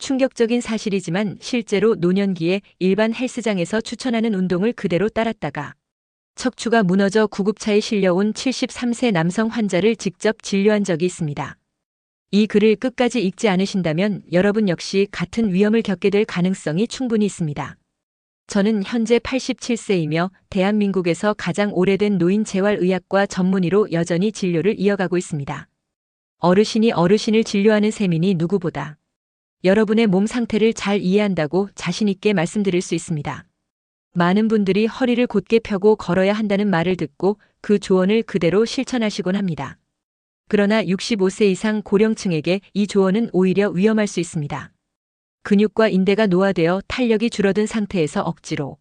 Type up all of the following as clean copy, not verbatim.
충격적인 사실이지만 실제로 노년기에 일반 헬스장에서 추천하는 운동을 그대로 따랐다가 척추가 무너져 구급차에 실려온 73세 남성 환자를 직접 진료한 적이 있습니다. 이 글을 끝까지 읽지 않으신다면 여러분 역시 같은 위험을 겪게 될 가능성이 충분히 있습니다. 저는 현재 87세이며 대한민국에서 가장 오래된 노인 재활의학과 전문의로 여전히 진료를 이어가고 있습니다. 어르신이 어르신을 진료하는 셈이니 누구보다 여러분의 몸 상태를 잘 이해한다고 자신 있게 말씀드릴 수 있습니다. 많은 분들이 허리를 곧게 펴고 걸어야 한다는 말을 듣고 그 조언을 그대로 실천하시곤 합니다. 그러나 65세 이상 고령층에게 이 조언은 오히려 위험할 수 있습니다. 근육과 인대가 노화되어 탄력이 줄어든 상태에서 억지로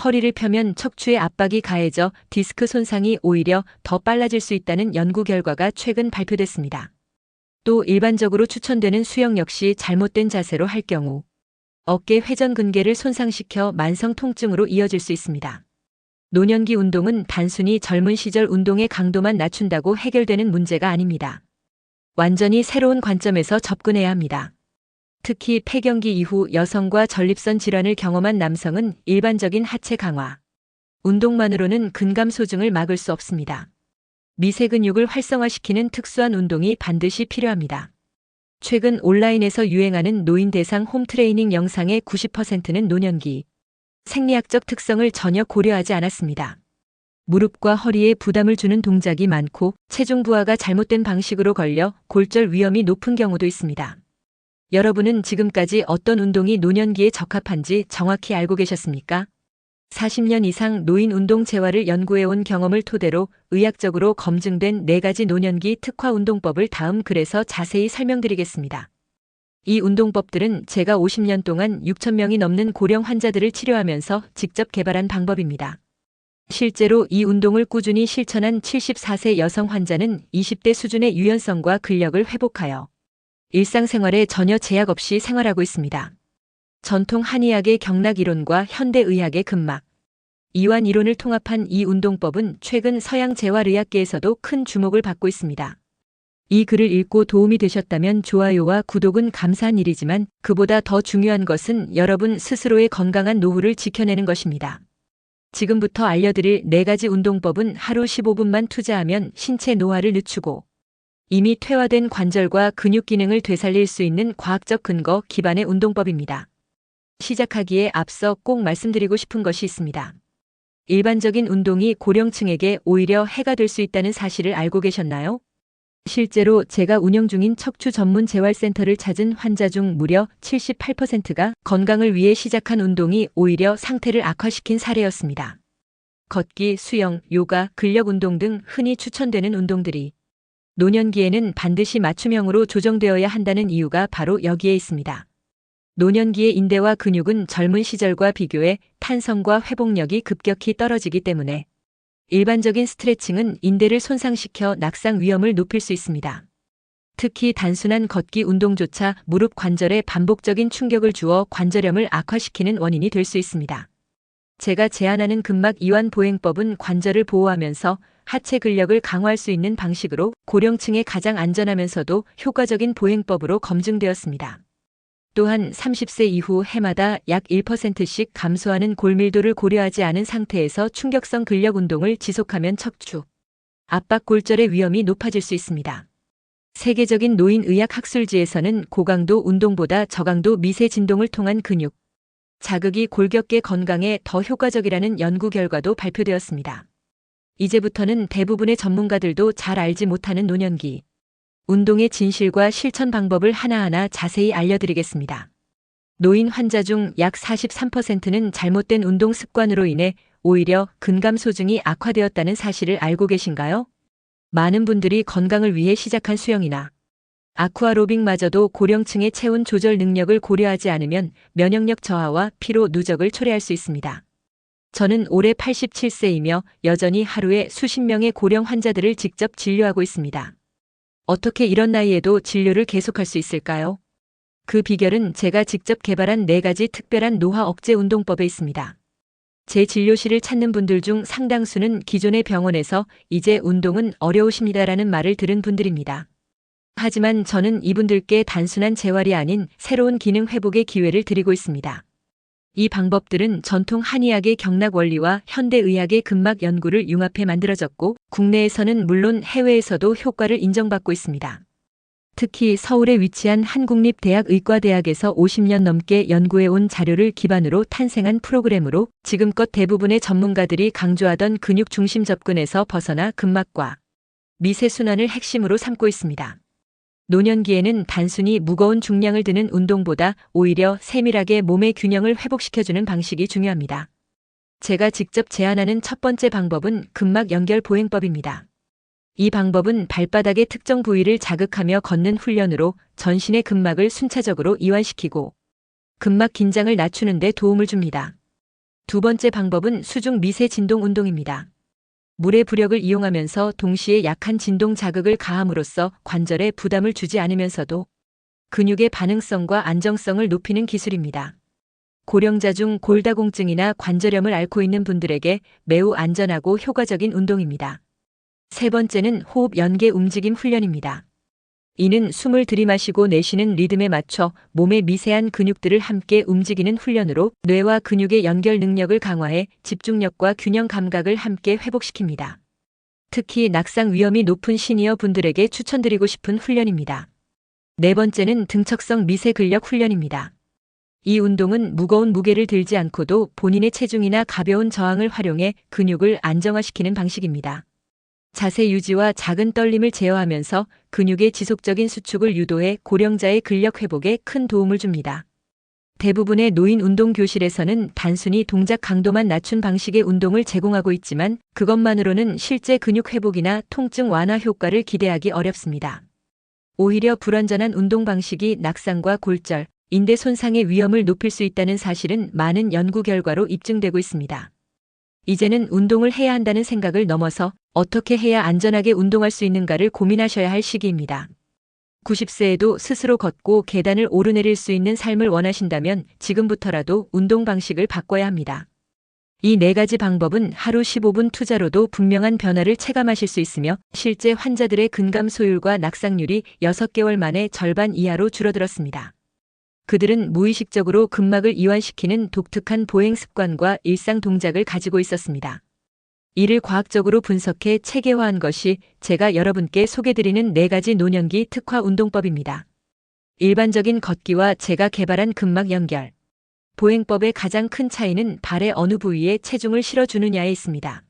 허리를 펴면 척추의 압박이 가해져 디스크 손상이 오히려 더 빨라질 수 있다는 연구 결과가 최근 발표됐습니다. 또 일반적으로 추천되는 수영 역시 잘못된 자세로 할 경우 어깨 회전 근개를 손상시켜 만성 통증으로 이어질 수 있습니다. 노년기 운동은 단순히 젊은 시절 운동의 강도만 낮춘다고 해결되는 문제가 아닙니다. 완전히 새로운 관점에서 접근해야 합니다. 특히 폐경기 이후 여성과 전립선 질환을 경험한 남성은 일반적인 하체 강화 운동만으로는 근감 소증을 막을 수 없습니다. 미세 근육을 활성화시키는 특수한 운동이 반드시 필요합니다. 최근 온라인에서 유행하는 노인 대상 홈트레이닝 영상의 90%는 노년기 생리학적 특성을 전혀 고려하지 않았습니다. 무릎과 허리에 부담을 주는 동작이 많고 체중 부하가 잘못된 방식으로 걸려 골절 위험이 높은 경우도 있습니다. 여러분은 지금까지 어떤 운동이 노년기에 적합한지 정확히 알고 계셨습니까? 40년 이상 노인 운동 재활을 연구해온 경험을 토대로 의학적으로 검증된 4가지 노년기 특화 운동법을 다음 글에서 자세히 설명드리겠습니다. 이 운동법들은 제가 50년 동안 6,000명이 넘는 고령 환자들을 치료하면서 직접 개발한 방법입니다. 실제로 이 운동을 꾸준히 실천한 74세 여성 환자는 20대 수준의 유연성과 근력을 회복하여 일상생활에 전혀 제약 없이 생활하고 있습니다. 전통 한의학의 경락 이론과 현대의학의 근막, 이완 이론을 통합한 이 운동법은 최근 서양 재활의학계에서도 큰 주목을 받고 있습니다. 이 글을 읽고 도움이 되셨다면 좋아요와 구독은 감사한 일이지만 그보다 더 중요한 것은 여러분 스스로의 건강한 노후를 지켜내는 것입니다. 지금부터 알려드릴 4가지 운동법은 하루 15분만 투자하면 신체 노화를 늦추고 이미 퇴화된 관절과 근육 기능을 되살릴 수 있는 과학적 근거 기반의 운동법입니다. 시작하기에 앞서 꼭 말씀드리고 싶은 것이 있습니다. 일반적인 운동이 고령층에게 오히려 해가 될 수 있다는 사실을 알고 계셨나요? 실제로 제가 운영 중인 척추 전문 재활센터를 찾은 환자 중 무려 78%가 건강을 위해 시작한 운동이 오히려 상태를 악화시킨 사례였습니다. 걷기, 수영, 요가, 근력 운동 등 흔히 추천되는 운동들이 노년기에는 반드시 맞춤형으로 조정되어야 한다는 이유가 바로 여기에 있습니다. 노년기의 인대와 근육은 젊은 시절과 비교해 탄성과 회복력이 급격히 떨어지기 때문에 일반적인 스트레칭은 인대를 손상시켜 낙상 위험을 높일 수 있습니다. 특히 단순한 걷기 운동조차 무릎 관절에 반복적인 충격을 주어 관절염을 악화시키는 원인이 될 수 있습니다. 제가 제안하는 근막 이완 보행법은 관절을 보호하면서 하체 근력을 강화할 수 있는 방식으로 고령층에 가장 안전하면서도 효과적인 보행법으로 검증되었습니다. 또한 30세 이후 해마다 약 1%씩 감소하는 골밀도를 고려하지 않은 상태에서 충격성 근력 운동을 지속하면 척추 압박 골절의 위험이 높아질 수 있습니다. 세계적인 노인의학 학술지에서는 고강도 운동보다 저강도 미세 진동을 통한 근육 자극이 골격계 건강에 더 효과적이라는 연구 결과도 발표되었습니다. 이제부터는 대부분의 전문가들도 잘 알지 못하는 노년기 운동의 진실과 실천 방법을 하나하나 자세히 알려드리겠습니다. 노인 환자 중 약 43%는 잘못된 운동 습관으로 인해 오히려 근감 소증이 악화되었다는 사실을 알고 계신가요? 많은 분들이 건강을 위해 시작한 수영이나 아쿠아로빅마저도 고령층의 체온 조절 능력을 고려하지 않으면 면역력 저하와 피로 누적을 초래할 수 있습니다. 저는 올해 87세이며 여전히 하루에 수십 명의 고령 환자들을 직접 진료하고 있습니다. 어떻게 이런 나이에도 진료를 계속할 수 있을까요? 그 비결은 제가 직접 개발한 4가지 특별한 노화 억제 운동법에 있습니다. 제 진료실을 찾는 분들 중 상당수는 기존의 병원에서 이제 운동은 어려우십니다라는 말을 들은 분들입니다. 하지만 저는 이분들께 단순한 재활이 아닌 새로운 기능 회복의 기회를 드리고 있습니다. 이 방법들은 전통 한의학의 경락 원리와 현대의학의 근막 연구를 융합해 만들어졌고, 국내에서는 물론 해외에서도 효과를 인정받고 있습니다. 특히 서울에 위치한 한국립대학의과대학에서 50년 넘게 연구해온 자료를 기반으로 탄생한 프로그램으로 지금껏 대부분의 전문가들이 강조하던 근육 중심 접근에서 벗어나 근막과 미세순환을 핵심으로 삼고 있습니다. 노년기에는 단순히 무거운 중량을 드는 운동보다 오히려 세밀하게 몸의 균형을 회복시켜주는 방식이 중요합니다. 제가 직접 제안하는 첫 번째 방법은 근막 연결 보행법입니다. 이 방법은 발바닥의 특정 부위를 자극하며 걷는 훈련으로 전신의 근막을 순차적으로 이완시키고 근막 긴장을 낮추는 데 도움을 줍니다. 두 번째 방법은 수중 미세 진동 운동입니다. 물의 부력을 이용하면서 동시에 약한 진동 자극을 가함으로써 관절에 부담을 주지 않으면서도 근육의 반응성과 안정성을 높이는 기술입니다. 고령자 중 골다공증이나 관절염을 앓고 있는 분들에게 매우 안전하고 효과적인 운동입니다. 세 번째는 호흡 연계 움직임 훈련입니다. 이는 숨을 들이마시고 내쉬는 리듬에 맞춰 몸의 미세한 근육들을 함께 움직이는 훈련으로 뇌와 근육의 연결 능력을 강화해 집중력과 균형 감각을 함께 회복시킵니다. 특히 낙상 위험이 높은 시니어 분들에게 추천드리고 싶은 훈련입니다. 네 번째는 등척성 미세 근력 훈련입니다. 이 운동은 무거운 무게를 들지 않고도 본인의 체중이나 가벼운 저항을 활용해 근육을 안정화시키는 방식입니다. 자세 유지와 작은 떨림을 제어하면서 근육의 지속적인 수축을 유도해 고령자의 근력 회복에 큰 도움을 줍니다. 대부분의 노인 운동 교실에서는 단순히 동작 강도만 낮춘 방식의 운동을 제공하고 있지만 그것만으로는 실제 근육 회복이나 통증 완화 효과를 기대하기 어렵습니다. 오히려 불완전한 운동 방식이 낙상과 골절, 인대 손상의 위험을 높일 수 있다는 사실은 많은 연구 결과로 입증되고 있습니다. 이제는 운동을 해야 한다는 생각을 넘어서 어떻게 해야 안전하게 운동할 수 있는가를 고민하셔야 할 시기입니다. 90세에도 스스로 걷고 계단을 오르내릴 수 있는 삶을 원하신다면 지금부터라도 운동 방식을 바꿔야 합니다. 이 네 가지 방법은 하루 15분 투자로도 분명한 변화를 체감하실 수 있으며 실제 환자들의 근감 소율과 낙상률이 6개월 만에 절반 이하로 줄어들었습니다. 그들은 무의식적으로 근막을 이완시키는 독특한 보행 습관과 일상 동작을 가지고 있었습니다. 이를 과학적으로 분석해 체계화한 것이 제가 여러분께 소개드리는 4가지 노년기 특화 운동법입니다. 일반적인 걷기와 제가 개발한 근막 연결. 보행법의 가장 큰 차이는 발의 어느 부위에 체중을 실어주느냐에 있습니다.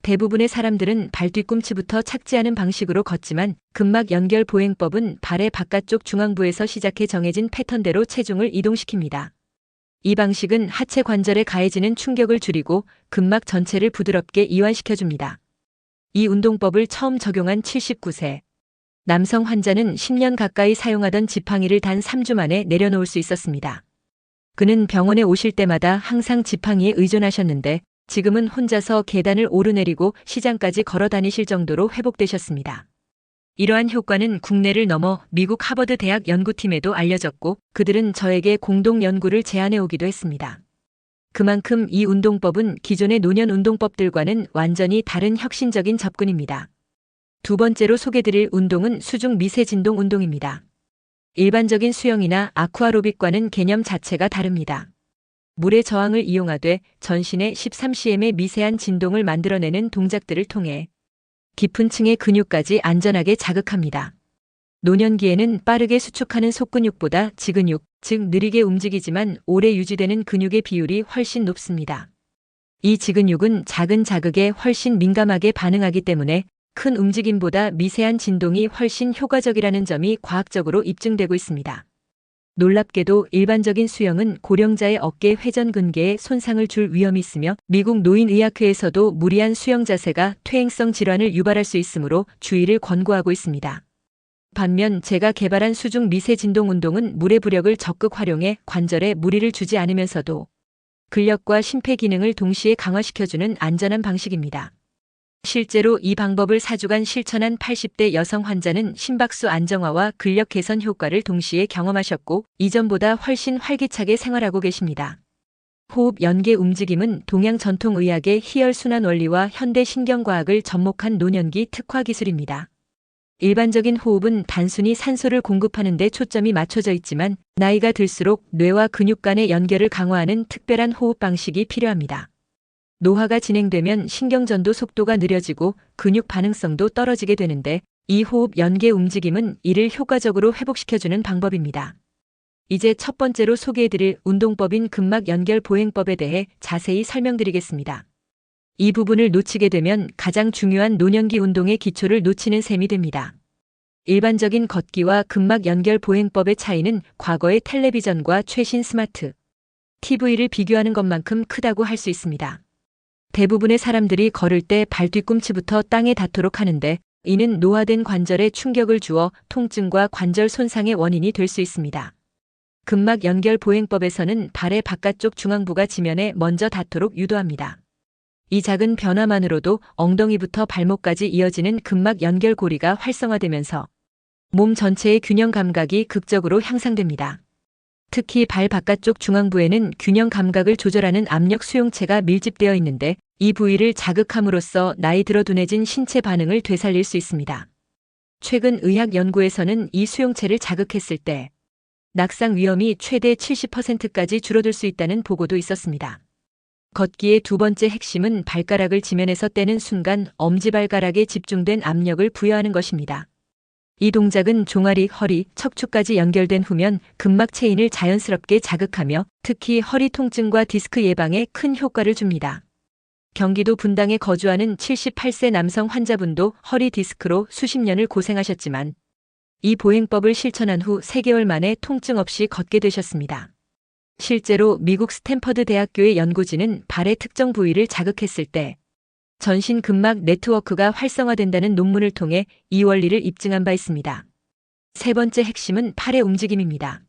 대부분의 사람들은 발 뒤꿈치부터 착지하는 방식으로 걷지만 근막 연결 보행법은 발의 바깥쪽 중앙부에서 시작해 정해진 패턴대로 체중을 이동시킵니다. 이 방식은 하체 관절에 가해지는 충격을 줄이고 근막 전체를 부드럽게 이완시켜줍니다. 이 운동법을 처음 적용한 79세 남성 환자는 10년 가까이 사용하던 지팡이를 단 3주 만에 내려놓을 수 있었습니다. 그는 병원에 오실 때마다 항상 지팡이에 의존하셨는데 지금은 혼자서 계단을 오르내리고 시장까지 걸어 다니실 정도로 회복되셨습니다. 이러한 효과는 국내를 넘어 미국 하버드 대학 연구팀에도 알려졌고 그들은 저에게 공동 연구를 제안해 오기도 했습니다. 그만큼 이 운동법은 기존의 노년 운동법들과는 완전히 다른 혁신적인 접근입니다. 두 번째로 소개드릴 운동은 수중 미세 진동 운동입니다. 일반적인 수영이나 아쿠아로빅과는 개념 자체가 다릅니다. 물의 저항을 이용하되 전신에 13cm의 미세한 진동을 만들어내는 동작들을 통해 깊은 층의 근육까지 안전하게 자극합니다. 노년기에는 빠르게 수축하는 속근육보다 지근육, 즉 느리게 움직이지만 오래 유지되는 근육의 비율이 훨씬 높습니다. 이 지근육은 작은 자극에 훨씬 민감하게 반응하기 때문에 큰 움직임보다 미세한 진동이 훨씬 효과적이라는 점이 과학적으로 입증되고 있습니다. 놀랍게도 일반적인 수영은 고령자의 어깨 회전 근개에 손상을 줄 위험이 있으며 미국 노인의학회에서도 무리한 수영 자세가 퇴행성 질환을 유발할 수 있으므로 주의를 권고하고 있습니다. 반면 제가 개발한 수중 미세 진동 운동은 물의 부력을 적극 활용해 관절에 무리를 주지 않으면서도 근력과 심폐 기능을 동시에 강화시켜주는 안전한 방식입니다. 실제로 이 방법을 4주간 실천한 80대 여성 환자는 심박수 안정화와 근력 개선 효과를 동시에 경험하셨고 이전보다 훨씬 활기차게 생활하고 계십니다. 호흡 연계 움직임은 동양 전통의학의 희혈순환 원리와 현대 신경과학을 접목한 노년기 특화 기술입니다. 일반적인 호흡은 단순히 산소를 공급하는 데 초점이 맞춰져 있지만 나이가 들수록 뇌와 근육 간의 연결을 강화하는 특별한 호흡 방식이 필요합니다. 노화가 진행되면 신경전도 속도가 느려지고 근육 반응성도 떨어지게 되는데 이 호흡 연계 움직임은 이를 효과적으로 회복시켜주는 방법입니다. 이제 첫 번째로 소개해드릴 운동법인 근막 연결 보행법에 대해 자세히 설명드리겠습니다. 이 부분을 놓치게 되면 가장 중요한 노년기 운동의 기초를 놓치는 셈이 됩니다. 일반적인 걷기와 근막 연결 보행법의 차이는 과거의 텔레비전과 최신 스마트 TV를 비교하는 것만큼 크다고 할 수 있습니다. 대부분의 사람들이 걸을 때 발 뒤꿈치부터 땅에 닿도록 하는데 이는 노화된 관절에 충격을 주어 통증과 관절 손상의 원인이 될 수 있습니다. 근막 연결 보행법에서는 발의 바깥쪽 중앙부가 지면에 먼저 닿도록 유도합니다. 이 작은 변화만으로도 엉덩이부터 발목까지 이어지는 근막 연결고리가 활성화되면서 몸 전체의 균형 감각이 극적으로 향상됩니다. 특히 발 바깥쪽 중앙부에는 균형 감각을 조절하는 압력 수용체가 밀집되어 있는데 이 부위를 자극함으로써 나이 들어 둔해진 신체 반응을 되살릴 수 있습니다. 최근 의학 연구에서는 이 수용체를 자극했을 때 낙상 위험이 최대 70%까지 줄어들 수 있다는 보고도 있었습니다. 걷기의 두 번째 핵심은 발가락을 지면에서 떼는 순간 엄지발가락에 집중된 압력을 부여하는 것입니다. 이 동작은 종아리, 허리, 척추까지 연결된 후면 근막 체인을 자연스럽게 자극하며 특히 허리 통증과 디스크 예방에 큰 효과를 줍니다. 경기도 분당에 거주하는 78세 남성 환자분도 허리 디스크로 수십 년을 고생하셨지만 이 보행법을 실천한 후 3개월 만에 통증 없이 걷게 되셨습니다. 실제로 미국 스탠퍼드 대학교의 연구진은 발의 특정 부위를 자극했을 때 전신 근막 네트워크가 활성화된다는 논문을 통해 이 원리를 입증한 바 있습니다. 세 번째 핵심은 팔의 움직임입니다.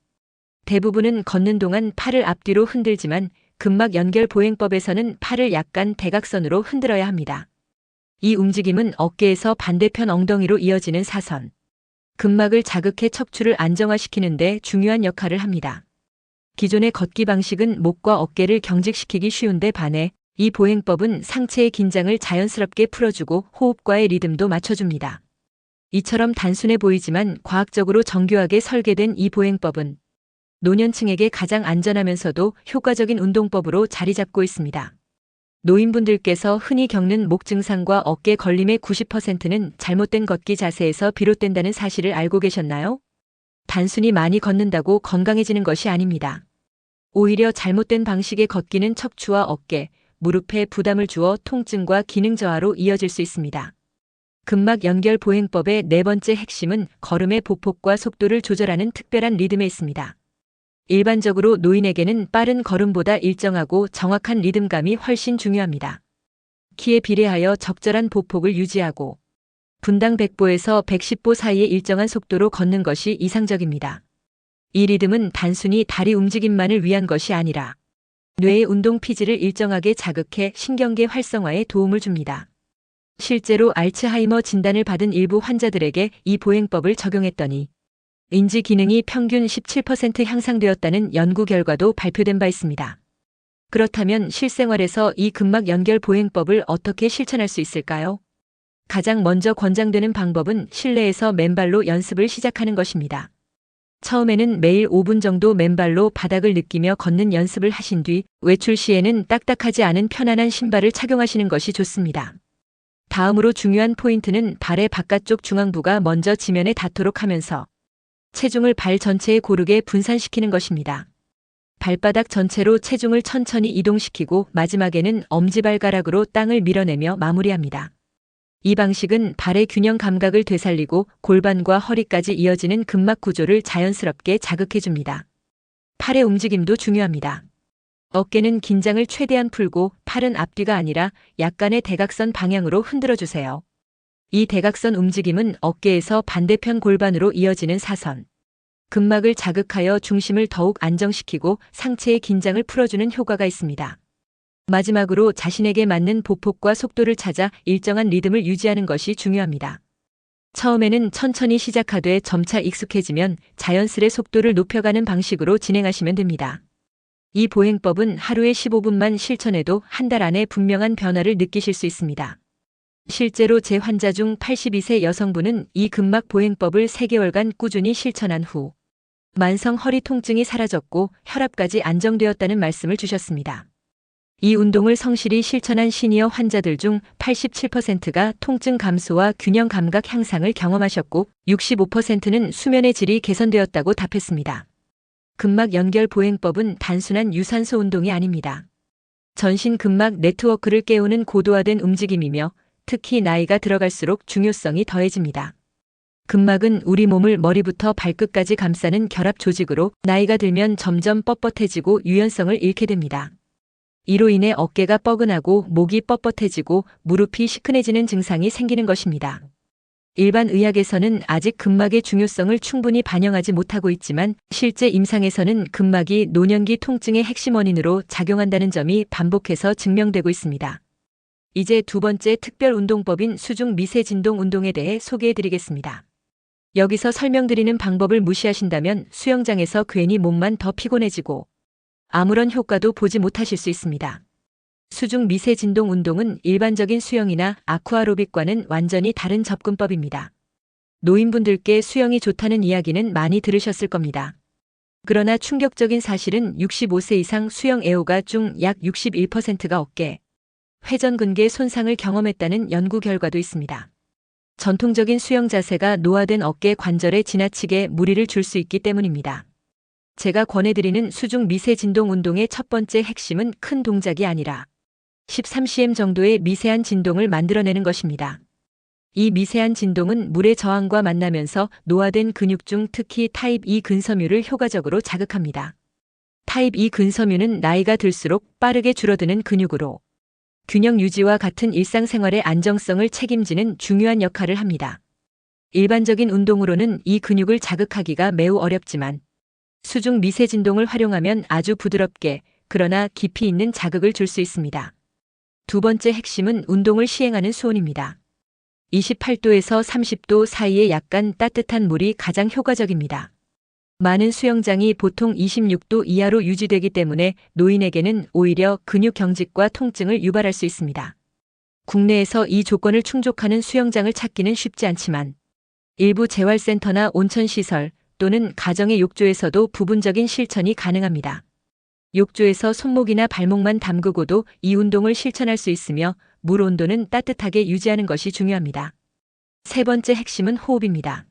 대부분은 걷는 동안 팔을 앞뒤로 흔들지만 근막 연결 보행법에서는 팔을 약간 대각선으로 흔들어야 합니다. 이 움직임은 어깨에서 반대편 엉덩이로 이어지는 사선, 근막을 자극해 척추를 안정화시키는 데 중요한 역할을 합니다. 기존의 걷기 방식은 목과 어깨를 경직시키기 쉬운데 반해 이 보행법은 상체의 긴장을 자연스럽게 풀어주고 호흡과의 리듬도 맞춰줍니다. 이처럼 단순해 보이지만 과학적으로 정교하게 설계된 이 보행법은 노년층에게 가장 안전하면서도 효과적인 운동법으로 자리 잡고 있습니다. 노인분들께서 흔히 겪는 목 증상과 어깨 걸림의 90%는 잘못된 걷기 자세에서 비롯된다는 사실을 알고 계셨나요? 단순히 많이 걷는다고 건강해지는 것이 아닙니다. 오히려 잘못된 방식의 걷기는 척추와 어깨, 무릎에 부담을 주어 통증과 기능 저하로 이어질 수 있습니다. 근막 연결 보행법의 네 번째 핵심은 걸음의 보폭과 속도를 조절하는 특별한 리듬에 있습니다. 일반적으로 노인에게는 빠른 걸음보다 일정하고 정확한 리듬감이 훨씬 중요합니다. 키에 비례하여 적절한 보폭을 유지하고 분당 100보에서 110보 사이의 일정한 속도로 걷는 것이 이상적입니다. 이 리듬은 단순히 다리 움직임만을 위한 것이 아니라 뇌의 운동 피지를 일정하게 자극해 신경계 활성화에 도움을 줍니다. 실제로 알츠하이머 진단을 받은 일부 환자들에게 이 보행법을 적용했더니 인지 기능이 평균 17% 향상되었다는 연구 결과도 발표된 바 있습니다. 그렇다면 실생활에서 이 근막 연결 보행법을 어떻게 실천할 수 있을까요? 가장 먼저 권장되는 방법은 실내에서 맨발로 연습을 시작하는 것입니다. 처음에는 매일 5분 정도 맨발로 바닥을 느끼며 걷는 연습을 하신 뒤 외출 시에는 딱딱하지 않은 편안한 신발을 착용하시는 것이 좋습니다. 다음으로 중요한 포인트는 발의 바깥쪽 중앙부가 먼저 지면에 닿도록 하면서 체중을 발 전체에 고르게 분산시키는 것입니다. 발바닥 전체로 체중을 천천히 이동시키고 마지막에는 엄지발가락으로 땅을 밀어내며 마무리합니다. 이 방식은 발의 균형 감각을 되살리고 골반과 허리까지 이어지는 근막 구조를 자연스럽게 자극해줍니다. 팔의 움직임도 중요합니다. 어깨는 긴장을 최대한 풀고 팔은 앞뒤가 아니라 약간의 대각선 방향으로 흔들어주세요. 이 대각선 움직임은 어깨에서 반대편 골반으로 이어지는 사선, 근막을 자극하여 중심을 더욱 안정시키고 상체의 긴장을 풀어주는 효과가 있습니다. 마지막으로 자신에게 맞는 보폭과 속도를 찾아 일정한 리듬을 유지하는 것이 중요합니다. 처음에는 천천히 시작하되 점차 익숙해지면 자연스레 속도를 높여가는 방식으로 진행하시면 됩니다. 이 보행법은 하루에 15분만 실천해도 한 달 안에 분명한 변화를 느끼실 수 있습니다. 실제로 제 환자 중 82세 여성분은 이 근막 보행법을 3개월간 꾸준히 실천한 후 만성 허리 통증이 사라졌고 혈압까지 안정되었다는 말씀을 주셨습니다. 이 운동을 성실히 실천한 시니어 환자들 중 87%가 통증 감소와 균형 감각 향상을 경험하셨고 65%는 수면의 질이 개선되었다고 답했습니다. 근막 연결 보행법은 단순한 유산소 운동이 아닙니다. 전신 근막 네트워크를 깨우는 고도화된 움직임이며 특히 나이가 들어갈수록 중요성이 더해집니다. 근막은 우리 몸을 머리부터 발끝까지 감싸는 결합 조직으로 나이가 들면 점점 뻣뻣해지고 유연성을 잃게 됩니다. 이로 인해 어깨가 뻐근하고 목이 뻣뻣해지고 무릎이 시큰해지는 증상이 생기는 것입니다. 일반 의학에서는 아직 근막의 중요성을 충분히 반영하지 못하고 있지만 실제 임상에서는 근막이 노년기 통증의 핵심 원인으로 작용한다는 점이 반복해서 증명되고 있습니다. 이제 두 번째 특별 운동법인 수중 미세 진동 운동에 대해 소개해 드리겠습니다. 여기서 설명드리는 방법을 무시하신다면 수영장에서 괜히 몸만 더 피곤해지고 아무런 효과도 보지 못하실 수 있습니다. 수중 미세 진동 운동은 일반적인 수영이나 아쿠아로빅과는 완전히 다른 접근법입니다. 노인분들께 수영이 좋다는 이야기는 많이 들으셨을 겁니다. 그러나 충격적인 사실은 65세 이상 수영 애호가 중 약 61%가 어깨, 회전근개 손상을 경험했다는 연구 결과도 있습니다. 전통적인 수영 자세가 노화된 어깨 관절에 지나치게 무리를 줄 수 있기 때문입니다. 제가 권해드리는 수중 미세 진동 운동의 첫 번째 핵심은 큰 동작이 아니라 13cm 정도의 미세한 진동을 만들어내는 것입니다. 이 미세한 진동은 물의 저항과 만나면서 노화된 근육 중 특히 타입 2 근섬유를 효과적으로 자극합니다. 타입 2 근섬유는 나이가 들수록 빠르게 줄어드는 근육으로 균형 유지와 같은 일상생활의 안정성을 책임지는 중요한 역할을 합니다. 일반적인 운동으로는 이 근육을 자극하기가 매우 어렵지만 수중 미세 진동을 활용하면 아주 부드럽게 그러나 깊이 있는 자극을 줄 수 있습니다. 두 번째 핵심은 운동을 시행하는 수온입니다. 28도에서 30도 사이의 약간 따뜻한 물이 가장 효과적입니다. 많은 수영장이 보통 26도 이하로 유지되기 때문에 노인에게는 오히려 근육 경직과 통증을 유발할 수 있습니다. 국내에서 이 조건을 충족하는 수영장을 찾기는 쉽지 않지만 일부 재활센터나 온천시설 또는 가정의 욕조에서도 부분적인 실천이 가능합니다. 욕조에서 손목이나 발목만 담그고도 이 운동을 실천할 수 있으며 물 온도는 따뜻하게 유지하는 것이 중요합니다. 세 번째 핵심은 호흡입니다.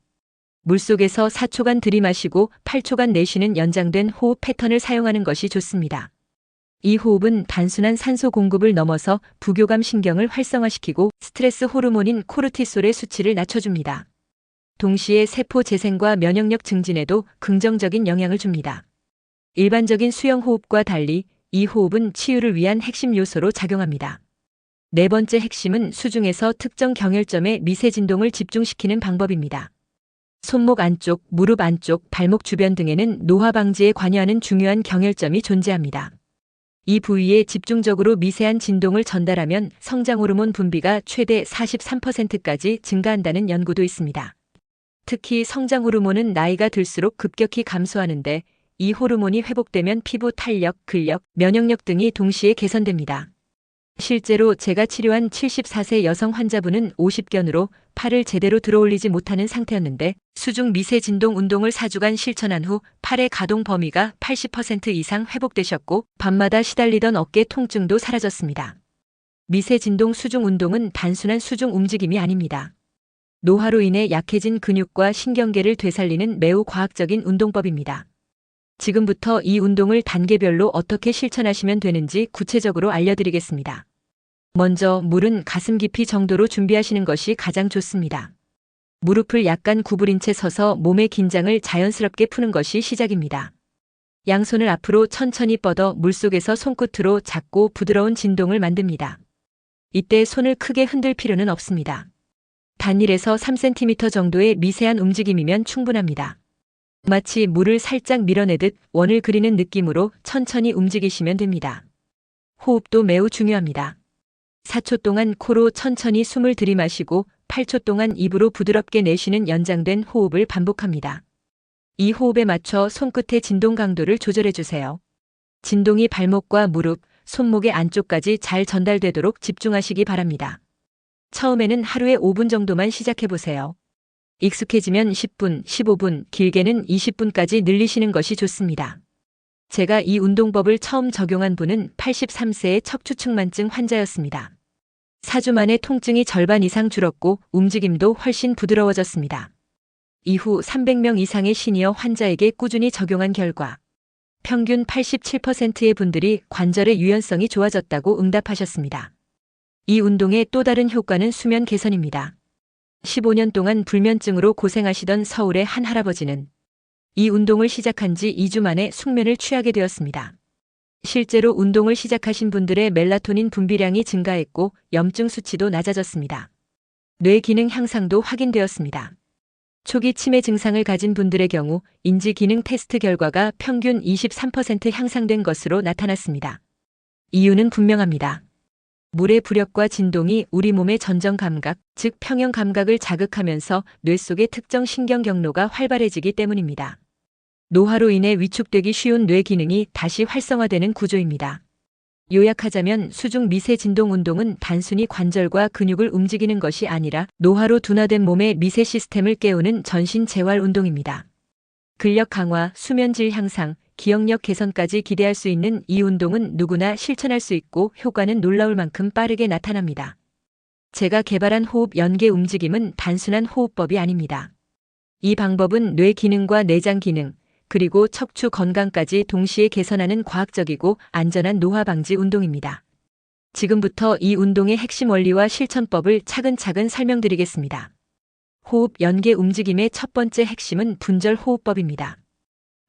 물속에서 4초간 들이마시고 8초간 내쉬는 연장된 호흡 패턴을 사용하는 것이 좋습니다. 이 호흡은 단순한 산소 공급을 넘어서 부교감 신경을 활성화시키고 스트레스 호르몬인 코르티솔의 수치를 낮춰줍니다. 동시에 세포 재생과 면역력 증진에도 긍정적인 영향을 줍니다. 일반적인 수영 호흡과 달리 이 호흡은 치유를 위한 핵심 요소로 작용합니다. 네 번째 핵심은 수중에서 특정 경혈점에 미세 진동을 집중시키는 방법입니다. 손목 안쪽, 무릎 안쪽, 발목 주변 등에는 노화 방지에 관여하는 중요한 경혈점이 존재합니다. 이 부위에 집중적으로 미세한 진동을 전달하면 성장 호르몬 분비가 최대 43%까지 증가한다는 연구도 있습니다. 특히 성장 호르몬은 나이가 들수록 급격히 감소하는데 이 호르몬이 회복되면 피부 탄력, 근력, 면역력 등이 동시에 개선됩니다. 실제로 제가 치료한 74세 여성 환자분은 50견으로 팔을 제대로 들어올리지 못하는 상태였는데 수중 미세 진동 운동을 4주간 실천한 후 팔의 가동 범위가 80% 이상 회복되셨고 밤마다 시달리던 어깨 통증도 사라졌습니다. 미세 진동 수중 운동은 단순한 수중 움직임이 아닙니다. 노화로 인해 약해진 근육과 신경계를 되살리는 매우 과학적인 운동법입니다. 지금부터 이 운동을 단계별로 어떻게 실천하시면 되는지 구체적으로 알려드리겠습니다. 먼저 물은 가슴 깊이 정도로 준비하시는 것이 가장 좋습니다. 무릎을 약간 구부린 채 서서 몸의 긴장을 자연스럽게 푸는 것이 시작입니다. 양손을 앞으로 천천히 뻗어 물속에서 손끝으로 작고 부드러운 진동을 만듭니다. 이때 손을 크게 흔들 필요는 없습니다. 단 1에서 3cm 정도의 미세한 움직임이면 충분합니다. 마치 물을 살짝 밀어내듯 원을 그리는 느낌으로 천천히 움직이시면 됩니다. 호흡도 매우 중요합니다. 4초 동안 코로 천천히 숨을 들이마시고 8초 동안 입으로 부드럽게 내쉬는 연장된 호흡을 반복합니다. 이 호흡에 맞춰 손끝의 진동 강도를 조절해 주세요. 진동이 발목과 무릎, 손목의 안쪽까지 잘 전달되도록 집중하시기 바랍니다. 처음에는 하루에 5분 정도만 시작해보세요. 익숙해지면 10분, 15분, 길게는 20분까지 늘리시는 것이 좋습니다. 제가 이 운동법을 처음 적용한 분은 83세의 척추측만증 환자였습니다. 4주 만에 통증이 절반 이상 줄었고 움직임도 훨씬 부드러워졌습니다. 이후 300명 이상의 시니어 환자에게 꾸준히 적용한 결과 평균 87%의 분들이 관절의 유연성이 좋아졌다고 응답하셨습니다. 이 운동의 또 다른 효과는 수면 개선입니다. 15년 동안 불면증으로 고생하시던 서울의 한 할아버지는 이 운동을 시작한 지 2주 만에 숙면을 취하게 되었습니다. 실제로 운동을 시작하신 분들의 멜라토닌 분비량이 증가했고 염증 수치도 낮아졌습니다. 뇌 기능 향상도 확인되었습니다. 초기 치매 증상을 가진 분들의 경우 인지 기능 테스트 결과가 평균 23% 향상된 것으로 나타났습니다. 이유는 분명합니다. 물의 부력과 진동이 우리 몸의 전정 감각, 즉 평형 감각을 자극하면서 뇌 속의 특정 신경 경로가 활발해지기 때문입니다. 노화로 인해 위축되기 쉬운 뇌 기능이 다시 활성화되는 구조입니다. 요약하자면 수중 미세 진동 운동은 단순히 관절과 근육을 움직이는 것이 아니라 노화로 둔화된 몸의 미세 시스템을 깨우는 전신 재활 운동입니다. 근력 강화, 수면 질 향상, 기억력 개선까지 기대할 수 있는 이 운동은 누구나 실천할 수 있고 효과는 놀라울 만큼 빠르게 나타납니다. 제가 개발한 호흡 연계 움직임은 단순한 호흡법이 아닙니다. 이 방법은 뇌 기능과 내장 기능, 그리고 척추 건강까지 동시에 개선하는 과학적이고 안전한 노화 방지 운동입니다. 지금부터 이 운동의 핵심 원리와 실천법을 차근차근 설명드리겠습니다. 호흡 연계 움직임의 첫 번째 핵심은 분절 호흡법입니다.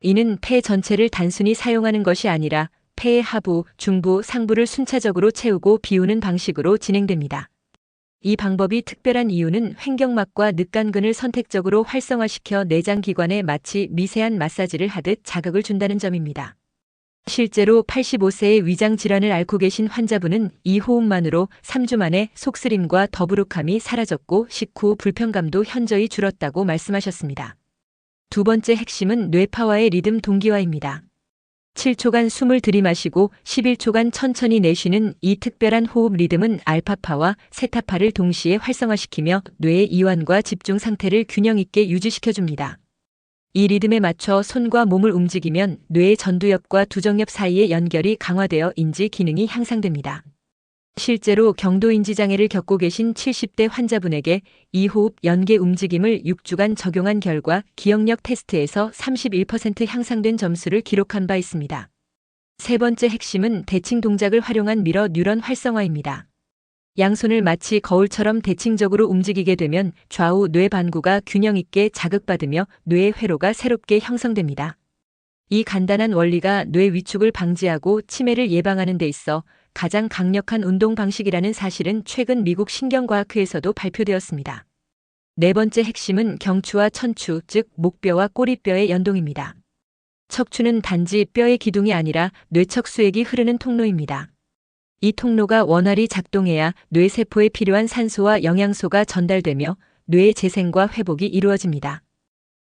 이는 폐 전체를 단순히 사용하는 것이 아니라 폐의 하부, 중부, 상부를 순차적으로 채우고 비우는 방식으로 진행됩니다. 이 방법이 특별한 이유는 횡격막과 늑간근을 선택적으로 활성화시켜 내장 기관에 마치 미세한 마사지를 하듯 자극을 준다는 점입니다. 실제로 85세의 위장 질환을 앓고 계신 환자분은 이 호흡만으로 3주 만에 속쓰림과 더부룩함이 사라졌고 식후 불편감도 현저히 줄었다고 말씀하셨습니다. 두 번째 핵심은 뇌파와의 리듬 동기화입니다. 7초간 숨을 들이마시고 11초간 천천히 내쉬는 이 특별한 호흡 리듬은 알파파와 세타파를 동시에 활성화시키며 뇌의 이완과 집중 상태를 균형 있게 유지시켜줍니다. 이 리듬에 맞춰 손과 몸을 움직이면 뇌의 전두엽과 두정엽 사이의 연결이 강화되어 인지 기능이 향상됩니다. 실제로 경도인지 장애를 겪고 계신 70대 환자분에게 이 호흡 연계 움직임을 6주간 적용한 결과 기억력 테스트에서 31% 향상된 점수를 기록한 바 있습니다. 세 번째 핵심은 대칭 동작을 활용한 미러 뉴런 활성화입니다. 양손을 마치 거울처럼 대칭적으로 움직이게 되면 좌우 뇌 반구가 균형 있게 자극받으며 뇌의 회로가 새롭게 형성됩니다. 이 간단한 원리가 뇌 위축을 방지하고 치매를 예방하는 데 있어 가장 강력한 운동 방식이라는 사실은 최근 미국 신경과학회에서도 발표되었습니다. 네 번째 핵심은 경추와 천추, 즉 목뼈와 꼬리뼈의 연동입니다. 척추는 단지 뼈의 기둥이 아니라 뇌척 수액이 흐르는 통로입니다. 이 통로가 원활히 작동해야 뇌세포에 필요한 산소와 영양소가 전달되며 뇌의 재생과 회복이 이루어집니다.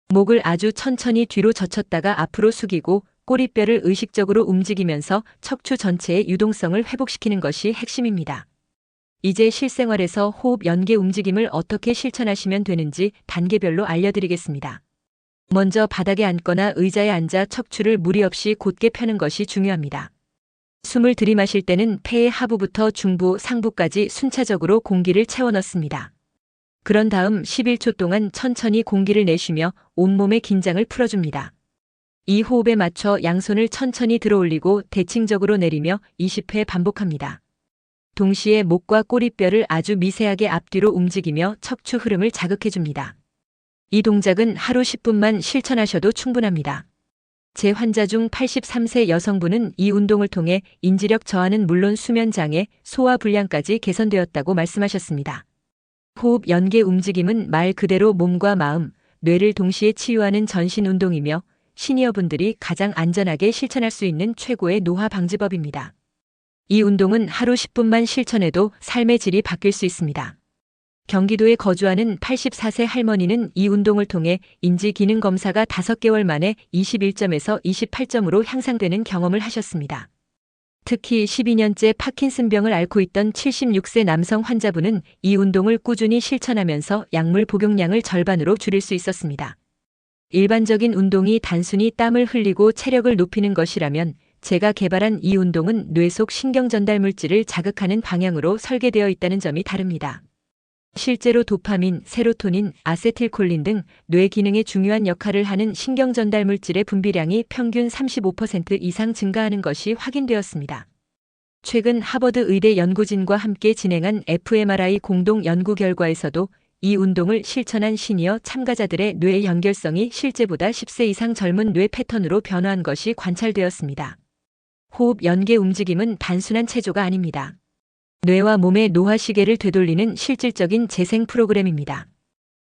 목을 아주 천천히 뒤로 젖혔다가 앞으로 숙이고 꼬리뼈를 의식적으로 움직이면서 척추 전체의 유동성을 회복시키는 것이 핵심입니다. 이제 실생활에서 호흡 연계 움직임을 어떻게 실천하시면 되는지 단계별로 알려드리겠습니다. 먼저 바닥에 앉거나 의자에 앉아 척추를 무리 없이 곧게 펴는 것이 중요합니다. 숨을 들이마실 때는 폐의 하부부터 중부, 상부까지 순차적으로 공기를 채워 넣습니다. 그런 다음 11초 동안 천천히 공기를 내쉬며 온몸의 긴장을 풀어줍니다. 이 호흡에 맞춰 양손을 천천히 들어올리고 대칭적으로 내리며 20회 반복합니다. 동시에 목과 꼬리뼈를 아주 미세하게 앞뒤로 움직이며 척추 흐름을 자극해줍니다. 이 동작은 하루 10분만 실천하셔도 충분합니다. 제 환자 중 83세 여성분은 이 운동을 통해 인지력 저하는 물론 수면 장애, 소화 불량까지 개선되었다고 말씀하셨습니다. 호흡 연계 움직임은 말 그대로 몸과 마음, 뇌를 동시에 치유하는 전신 운동이며 시니어분들이 가장 안전하게 실천할 수 있는 최고의 노화 방지법입니다. 이 운동은 하루 10분만 실천해도 삶의 질이 바뀔 수 있습니다. 경기도에 거주하는 84세 할머니는 이 운동을 통해 인지 기능 검사가 5개월 만에 21점에서 28점으로 향상되는 경험을 하셨습니다. 특히 12년째 파킨슨병을 앓고 있던 76세 남성 환자분은 이 운동을 꾸준히 실천하면서 약물 복용량을 절반으로 줄일 수 있었습니다. 일반적인 운동이 단순히 땀을 흘리고 체력을 높이는 것이라면 제가 개발한 이 운동은 뇌 속 신경 전달 물질을 자극하는 방향으로 설계되어 있다는 점이 다릅니다. 실제로 도파민, 세로토닌, 아세틸콜린 등 뇌 기능에 중요한 역할을 하는 신경 전달 물질의 분비량이 평균 35% 이상 증가하는 것이 확인되었습니다. 최근 하버드 의대 연구진과 함께 진행한 fMRI 공동 연구 결과에서도 이 운동을 실천한 시니어 참가자들의 뇌 연결성이 실제보다 10세 이상 젊은 뇌 패턴으로 변화한 것이 관찰되었습니다. 호흡 연계 움직임은 단순한 체조가 아닙니다. 뇌와 몸의 노화 시계를 되돌리는 실질적인 재생 프로그램입니다.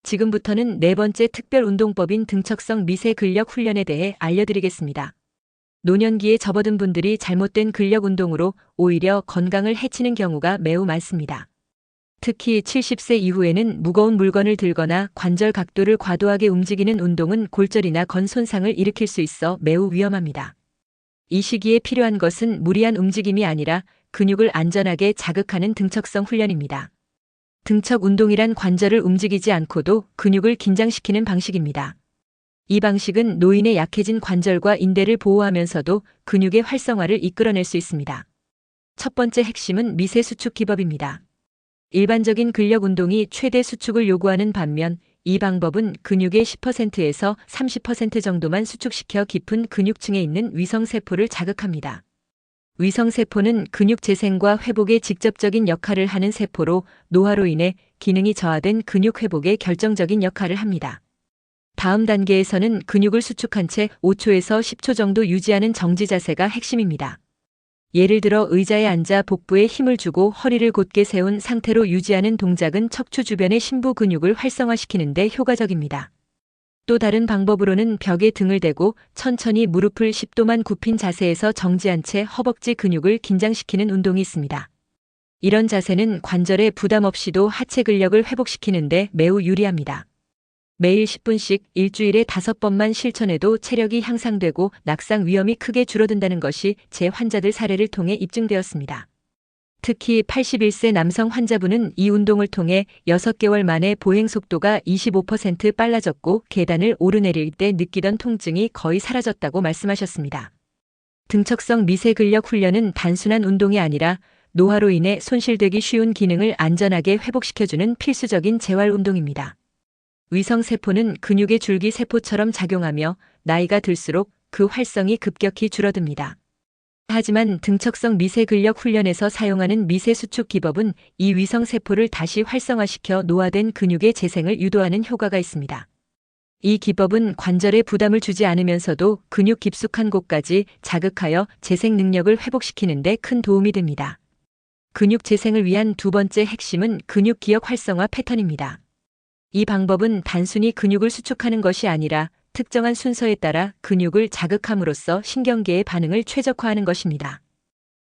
지금부터는 네 번째 특별 운동법인 등척성 미세 근력 훈련에 대해 알려드리겠습니다. 노년기에 접어든 분들이 잘못된 근력 운동으로 오히려 건강을 해치는 경우가 매우 많습니다. 특히 70세 이후에는 무거운 물건을 들거나 관절 각도를 과도하게 움직이는 운동은 골절이나 건 손상을 일으킬 수 있어 매우 위험합니다. 이 시기에 필요한 것은 무리한 움직임이 아니라 근육을 안전하게 자극하는 등척성 훈련입니다. 등척 운동이란 관절을 움직이지 않고도 근육을 긴장시키는 방식입니다. 이 방식은 노인의 약해진 관절과 인대를 보호하면서도 근육의 활성화를 이끌어낼 수 있습니다. 첫 번째 핵심은 미세 수축 기법입니다. 일반적인 근력 운동이 최대 수축을 요구하는 반면 이 방법은 근육의 10%에서 30% 정도만 수축시켜 깊은 근육층에 있는 위성세포를 자극합니다. 위성세포는 근육 재생과 회복에 직접적인 역할을 하는 세포로 노화로 인해 기능이 저하된 근육 회복에 결정적인 역할을 합니다. 다음 단계에서는 근육을 수축한 채 5초에서 10초 정도 유지하는 정지 자세가 핵심입니다. 예를 들어 의자에 앉아 복부에 힘을 주고 허리를 곧게 세운 상태로 유지하는 동작은 척추 주변의 심부 근육을 활성화시키는 데 효과적입니다. 또 다른 방법으로는 벽에 등을 대고 천천히 무릎을 10도만 굽힌 자세에서 정지한 채 허벅지 근육을 긴장시키는 운동이 있습니다. 이런 자세는 관절에 부담 없이도 하체 근력을 회복시키는 데 매우 유리합니다. 매일 10분씩 일주일에 5번만 실천해도 체력이 향상되고 낙상 위험이 크게 줄어든다는 것이 제 환자들 사례를 통해 입증되었습니다. 특히 81세 남성 환자분은 이 운동을 통해 6개월 만에 보행 속도가 25% 빨라졌고 계단을 오르내릴 때 느끼던 통증이 거의 사라졌다고 말씀하셨습니다. 등척성 미세 근력 훈련은 단순한 운동이 아니라 노화로 인해 손실되기 쉬운 기능을 안전하게 회복시켜주는 필수적인 재활 운동입니다. 위성세포는 근육의 줄기세포처럼 작용하며 나이가 들수록 그 활성이 급격히 줄어듭니다. 하지만 등척성 미세 근력 훈련에서 사용하는 미세 수축 기법은 이 위성세포를 다시 활성화시켜 노화된 근육의 재생을 유도하는 효과가 있습니다. 이 기법은 관절에 부담을 주지 않으면서도 근육 깊숙한 곳까지 자극하여 재생 능력을 회복시키는 데 큰 도움이 됩니다. 근육 재생을 위한 두 번째 핵심은 근육 기억 활성화 패턴입니다. 이 방법은 단순히 근육을 수축하는 것이 아니라 특정한 순서에 따라 근육을 자극함으로써 신경계의 반응을 최적화하는 것입니다.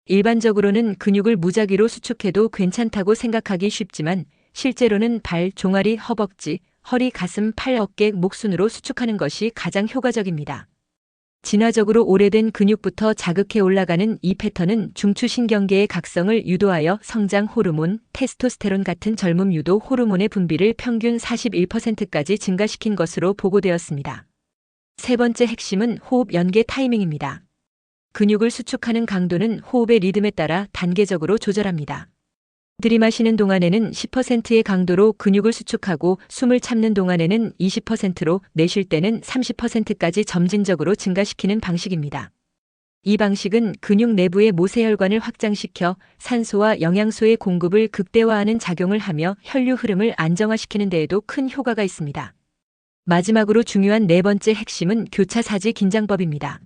일반적으로는 근육을 무작위로 수축해도 괜찮다고 생각하기 쉽지만 실제로는 발, 종아리, 허벅지, 허리, 가슴, 팔, 어깨, 목 순으로 수축하는 것이 가장 효과적입니다. 진화적으로 오래된 근육부터 자극해 올라가는 이 패턴은 중추신경계의 각성을 유도하여 성장 호르몬, 테스토스테론 같은 젊음 유도 호르몬의 분비를 평균 41%까지 증가시킨 것으로 보고되었습니다. 세 번째 핵심은 호흡 연계 타이밍입니다. 근육을 수축하는 강도는 호흡의 리듬에 따라 단계적으로 조절합니다. 들이마시는 동안에는 10%의 강도로 근육을 수축하고 숨을 참는 동안에는 20%로 내쉴 때는 30%까지 점진적으로 증가시키는 방식입니다. 이 방식은 근육 내부의 모세혈관을 확장시켜 산소와 영양소의 공급을 극대화하는 작용을 하며 혈류 흐름을 안정화시키는 데에도 큰 효과가 있습니다. 마지막으로 중요한 네 번째 핵심은 교차사지 긴장법입니다.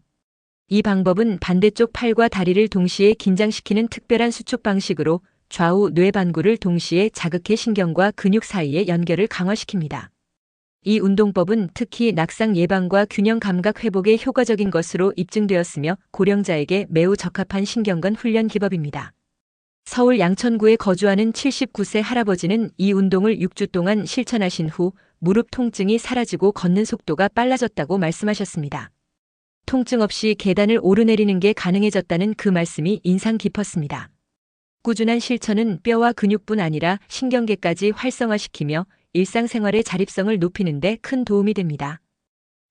이 방법은 반대쪽 팔과 다리를 동시에 긴장시키는 특별한 수축 방식으로 좌우 뇌반구를 동시에 자극해 신경과 근육 사이의 연결을 강화시킵니다. 이 운동법은 특히 낙상 예방과 균형 감각 회복에 효과적인 것으로 입증되었으며 고령자에게 매우 적합한 신경건 훈련 기법입니다. 서울 양천구에 거주하는 79세 할아버지는 이 운동을 6주 동안 실천하신 후 무릎 통증이 사라지고 걷는 속도가 빨라졌다고 말씀하셨습니다. 통증 없이 계단을 오르내리는 게 가능해졌다는 그 말씀이 인상 깊었습니다. 꾸준한 실천은 뼈와 근육뿐 아니라 신경계까지 활성화시키며 일상생활의 자립성을 높이는 데 큰 도움이 됩니다.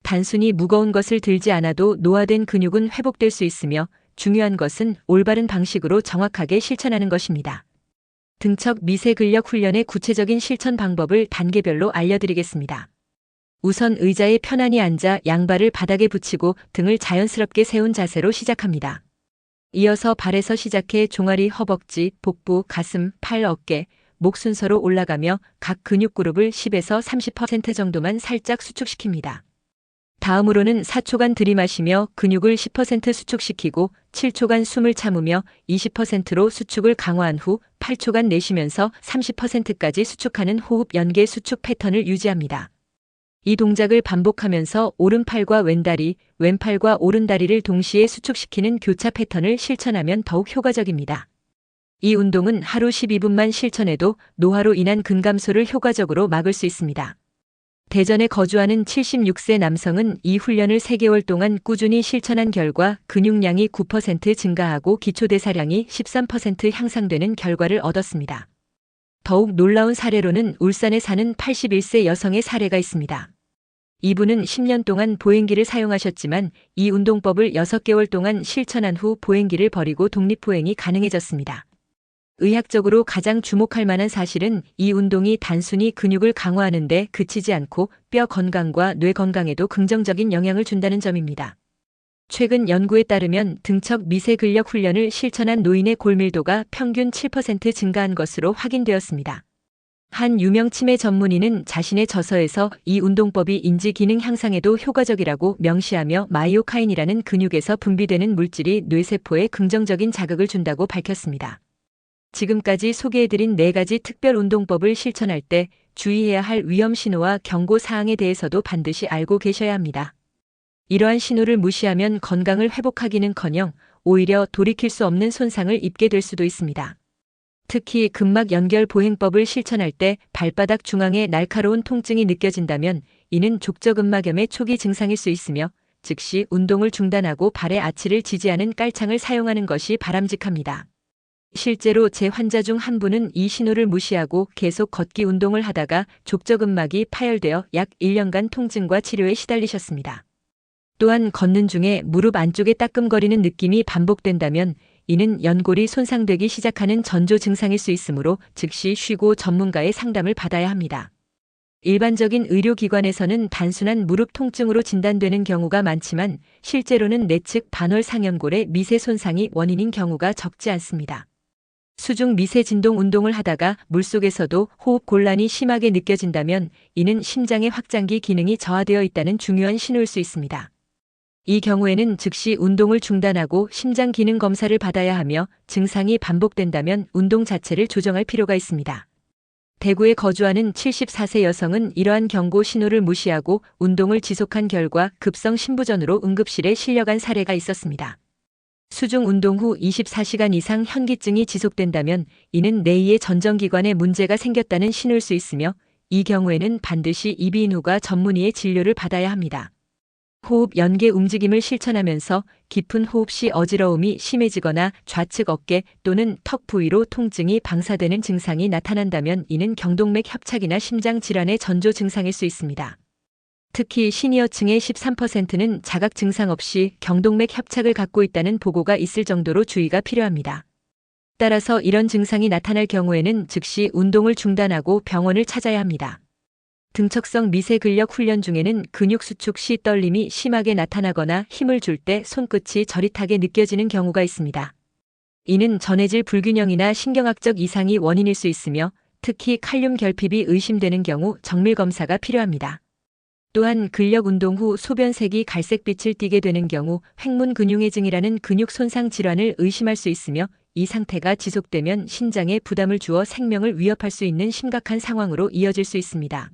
단순히 무거운 것을 들지 않아도 노화된 근육은 회복될 수 있으며 중요한 것은 올바른 방식으로 정확하게 실천하는 것입니다. 등척 미세 근력 훈련의 구체적인 실천 방법을 단계별로 알려드리겠습니다. 우선 의자에 편안히 앉아 양발을 바닥에 붙이고 등을 자연스럽게 세운 자세로 시작합니다. 이어서 발에서 시작해 종아리, 허벅지, 복부, 가슴, 팔, 어깨, 목 순서로 올라가며 각 근육 그룹을 10에서 30% 정도만 살짝 수축시킵니다. 다음으로는 4초간 들이마시며 근육을 10% 수축시키고 7초간 숨을 참으며 20%로 수축을 강화한 후 8초간 내쉬면서 30%까지 수축하는 호흡 연계 수축 패턴을 유지합니다. 이 동작을 반복하면서 오른팔과 왼다리, 왼팔과 오른다리를 동시에 수축시키는 교차 패턴을 실천하면 더욱 효과적입니다. 이 운동은 하루 12분만 실천해도 노화로 인한 근감소를 효과적으로 막을 수 있습니다. 대전에 거주하는 76세 남성은 이 훈련을 3개월 동안 꾸준히 실천한 결과 근육량이 9% 증가하고 기초대사량이 13% 향상되는 결과를 얻었습니다. 더욱 놀라운 사례로는 울산에 사는 81세 여성의 사례가 있습니다. 이분은 10년 동안 보행기를 사용하셨지만 이 운동법을 6개월 동안 실천한 후 보행기를 버리고 독립보행이 가능해졌습니다. 의학적으로 가장 주목할 만한 사실은 이 운동이 단순히 근육을 강화하는 데 그치지 않고 뼈 건강과 뇌 건강에도 긍정적인 영향을 준다는 점입니다. 최근 연구에 따르면 등척 미세 근력 훈련을 실천한 노인의 골밀도가 평균 7% 증가한 것으로 확인되었습니다. 한 유명 치매 전문의는 자신의 저서에서 이 운동법이 인지 기능 향상에도 효과적이라고 명시하며 마이오카인이라는 근육에서 분비되는 물질이 뇌세포에 긍정적인 자극을 준다고 밝혔습니다. 지금까지 소개해드린 4가지 특별 운동법을 실천할 때 주의해야 할 위험 신호와 경고 사항에 대해서도 반드시 알고 계셔야 합니다. 이러한 신호를 무시하면 건강을 회복하기는커녕 오히려 돌이킬 수 없는 손상을 입게 될 수도 있습니다. 특히 근막 연결 보행법을 실천할 때 발바닥 중앙에 날카로운 통증이 느껴진다면 이는 족저근막염의 초기 증상일 수 있으며 즉시 운동을 중단하고 발의 아치를 지지하는 깔창을 사용하는 것이 바람직합니다. 실제로 제 환자 중 한 분은 이 신호를 무시하고 계속 걷기 운동을 하다가 족저근막이 파열되어 약 1년간 통증과 치료에 시달리셨습니다. 또한 걷는 중에 무릎 안쪽에 따끔거리는 느낌이 반복된다면 이는 연골이 손상되기 시작하는 전조 증상일 수 있으므로 즉시 쉬고 전문가의 상담을 받아야 합니다. 일반적인 의료기관에서는 단순한 무릎 통증으로 진단되는 경우가 많지만 실제로는 내측 반월 상연골의 미세 손상이 원인인 경우가 적지 않습니다. 수중 미세 진동 운동을 하다가 물속에서도 호흡 곤란이 심하게 느껴진다면 이는 심장의 확장기 기능이 저하되어 있다는 중요한 신호일 수 있습니다. 이 경우에는 즉시 운동을 중단하고 심장 기능 검사를 받아야 하며 증상이 반복된다면 운동 자체를 조정할 필요가 있습니다. 대구에 거주하는 74세 여성은 이러한 경고 신호를 무시하고 운동을 지속한 결과 급성 심부전으로 응급실에 실려간 사례가 있었습니다. 수중 운동 후 24시간 이상 현기증이 지속된다면 이는 뇌의 전정기관에 문제가 생겼다는 신호일 수 있으며 이 경우에는 반드시 이비인후과 전문의의 진료를 받아야 합니다. 호흡 연계 움직임을 실천하면서 깊은 호흡 시 어지러움이 심해지거나 좌측 어깨 또는 턱 부위로 통증이 방사되는 증상이 나타난다면 이는 경동맥 협착이나 심장 질환의 전조 증상일 수 있습니다. 특히 시니어층의 13%는 자각 증상 없이 경동맥 협착을 갖고 있다는 보고가 있을 정도로 주의가 필요합니다. 따라서 이런 증상이 나타날 경우에는 즉시 운동을 중단하고 병원을 찾아야 합니다. 등척성 미세 근력 훈련 중에는 근육 수축 시 떨림이 심하게 나타나거나 힘을 줄 때 손끝이 저릿하게 느껴지는 경우가 있습니다. 이는 전해질 불균형이나 신경학적 이상이 원인일 수 있으며 특히 칼륨 결핍이 의심되는 경우 정밀 검사가 필요합니다. 또한 근력 운동 후 소변색이 갈색빛을 띠게 되는 경우 횡문 근육해증이라는 근육 손상 질환을 의심할 수 있으며 이 상태가 지속되면 신장에 부담을 주어 생명을 위협할 수 있는 심각한 상황으로 이어질 수 있습니다.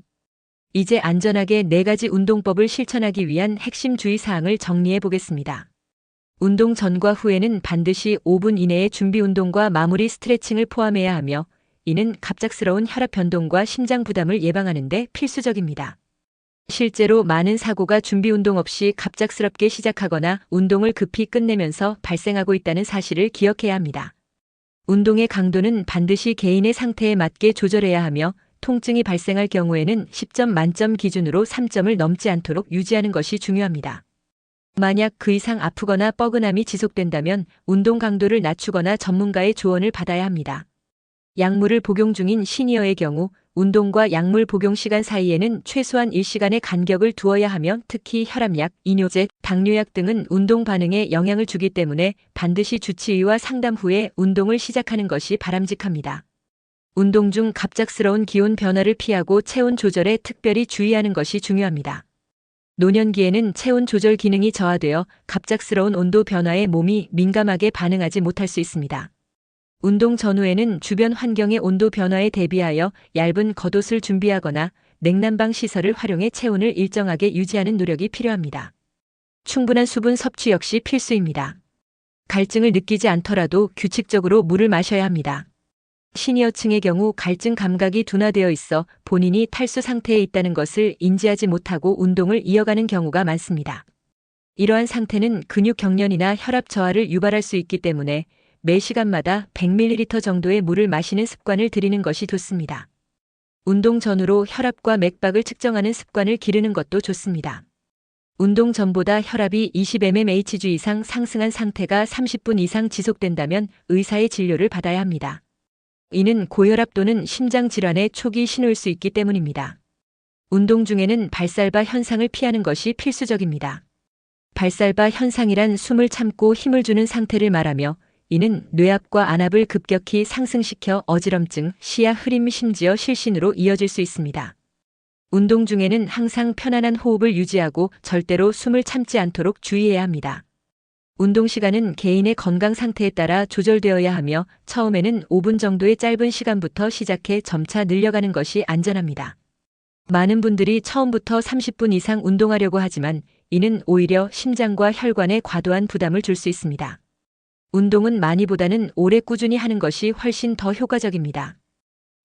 이제 안전하게 4가지 운동법을 실천하기 위한 핵심 주의사항을 정리해 보겠습니다. 운동 전과 후에는 반드시 5분 이내의 준비 운동과 마무리 스트레칭을 포함해야 하며 이는 갑작스러운 혈압 변동과 심장 부담을 예방하는 데 필수적입니다. 실제로 많은 사고가 준비 운동 없이 갑작스럽게 시작하거나 운동을 급히 끝내면서 발생하고 있다는 사실을 기억해야 합니다. 운동의 강도는 반드시 개인의 상태에 맞게 조절해야 하며 통증이 발생할 경우에는 10점 만점 기준으로 3점을 넘지 않도록 유지하는 것이 중요합니다. 만약 그 이상 아프거나 뻐근함이 지속된다면 운동 강도를 낮추거나 전문가의 조언을 받아야 합니다. 약물을 복용 중인 시니어의 경우 운동과 약물 복용 시간 사이에는 최소한 1시간의 간격을 두어야 하며 특히 혈압약, 이뇨제, 당뇨약 등은 운동 반응에 영향을 주기 때문에 반드시 주치의와 상담 후에 운동을 시작하는 것이 바람직합니다. 운동 중 갑작스러운 기온 변화를 피하고 체온 조절에 특별히 주의하는 것이 중요합니다. 노년기에는 체온 조절 기능이 저하되어 갑작스러운 온도 변화에 몸이 민감하게 반응하지 못할 수 있습니다. 운동 전후에는 주변 환경의 온도 변화에 대비하여 얇은 겉옷을 준비하거나 냉난방 시설을 활용해 체온을 일정하게 유지하는 노력이 필요합니다. 충분한 수분 섭취 역시 필수입니다. 갈증을 느끼지 않더라도 규칙적으로 물을 마셔야 합니다. 시니어층의 경우 갈증 감각이 둔화되어 있어 본인이 탈수 상태에 있다는 것을 인지하지 못하고 운동을 이어가는 경우가 많습니다. 이러한 상태는 근육 경련이나 혈압 저하를 유발할 수 있기 때문에 매 시간마다 100ml 정도의 물을 마시는 습관을 들이는 것이 좋습니다. 운동 전후로 혈압과 맥박을 측정하는 습관을 기르는 것도 좋습니다. 운동 전보다 혈압이 20mmHg 이상 상승한 상태가 30분 이상 지속된다면 의사의 진료를 받아야 합니다. 이는 고혈압 또는 심장 질환의 초기 신호일 수 있기 때문입니다. 운동 중에는 발살바 현상을 피하는 것이 필수적입니다. 발살바 현상이란 숨을 참고 힘을 주는 상태를 말하며 이는 뇌압과 안압을 급격히 상승시켜 어지럼증, 시야 흐림 심지어 실신으로 이어질 수 있습니다. 운동 중에는 항상 편안한 호흡을 유지하고 절대로 숨을 참지 않도록 주의해야 합니다. 운동 시간은 개인의 건강 상태에 따라 조절되어야 하며 처음에는 5분 정도의 짧은 시간부터 시작해 점차 늘려가는 것이 안전합니다. 많은 분들이 처음부터 30분 이상 운동하려고 하지만 이는 오히려 심장과 혈관에 과도한 부담을 줄 수 있습니다. 운동은 많이보다는 오래 꾸준히 하는 것이 훨씬 더 효과적입니다.